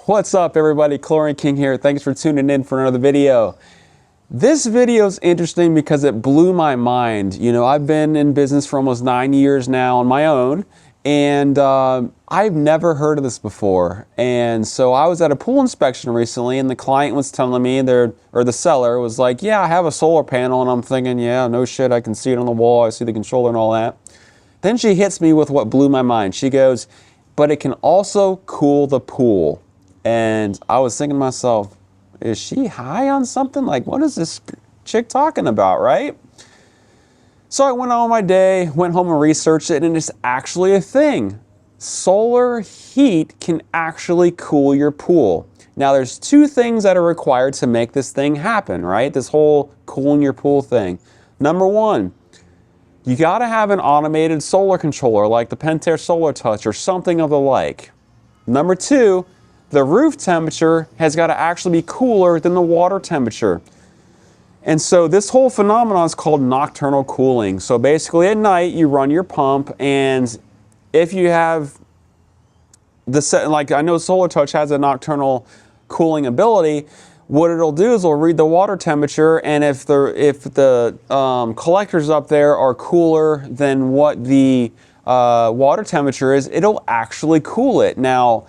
What's up everybody, Chlorine King here. Thanks for tuning in for another video. This video is interesting because it blew my mind. You know, I've been in business for almost 9 years now on my own, and I've never heard of this before. And so I was at a pool inspection recently, and the client was telling me, or the seller was like, yeah, I have a solar panel, and I'm thinking, yeah, no shit, I can see it on the wall, I see the controller and all that. Then she hits me with what blew my mind. She goes, but it can also cool the pool. And I was thinking to myself, is she high on something? Like, what is this chick talking about, right? So I went on my day, went home and researched it, and it's actually a thing. Solar heat can actually cool your pool. Now, there's two things that are required to make this thing happen, right? This whole cooling your pool thing. Number one, you gotta have an automated solar controller like the Pentair Solar Touch or something of the like. Number two, the roof temperature has got to actually be cooler than the water temperature. And so this whole phenomenon is called nocturnal cooling. So basically at night you run your pump, and if you have the set, like I know Solar Touch has a nocturnal cooling ability, what it'll do is it'll read the water temperature, and if the collectors up there are cooler than what the water temperature is, it'll actually cool it. Now,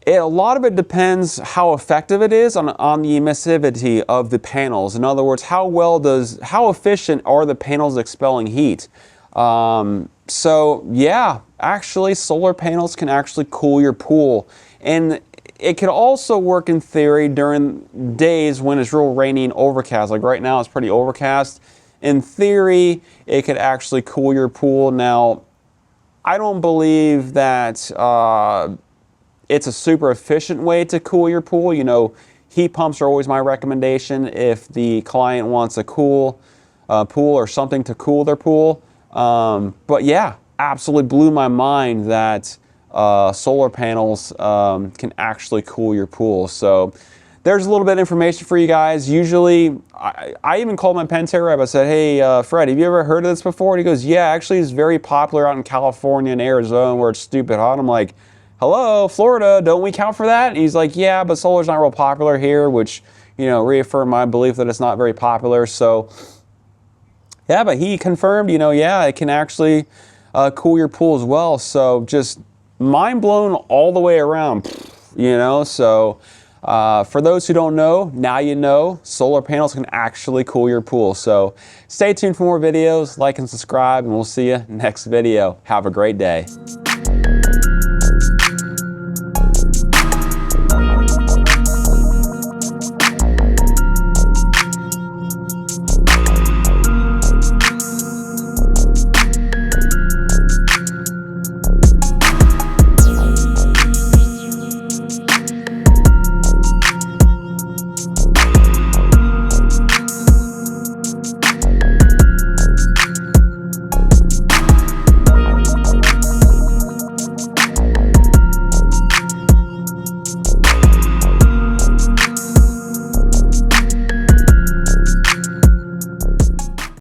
a lot of it depends how effective it is on the emissivity of the panels. In other words, how efficient are the panels expelling heat? So yeah, actually solar panels can actually cool your pool. And it could also work in theory during days when it's real rainy and overcast. Like right now it's pretty overcast. In theory, it could actually cool your pool. Now, I don't believe that it's a super efficient way to cool your pool. You know, heat pumps are always my recommendation if the client wants a cool pool or something to cool their pool. But yeah, absolutely blew my mind that solar panels can actually cool your pool. So there's a little bit of information for you guys. Usually, I even called my Pentair rep. I said, hey, Fred, have you ever heard of this before? And he goes, yeah, actually it's very popular out in California and Arizona where it's stupid hot. I'm like, hello, Florida, don't we count for that? And he's like, yeah, but solar's not real popular here, which, you know, reaffirmed my belief that it's not very popular. So, yeah, but he confirmed, you know, yeah, it can actually cool your pool as well. So just mind blown all the way around, you know. So for those who don't know, now you know, solar panels can actually cool your pool. So stay tuned for more videos, like and subscribe, and we'll see you next video. Have a great day.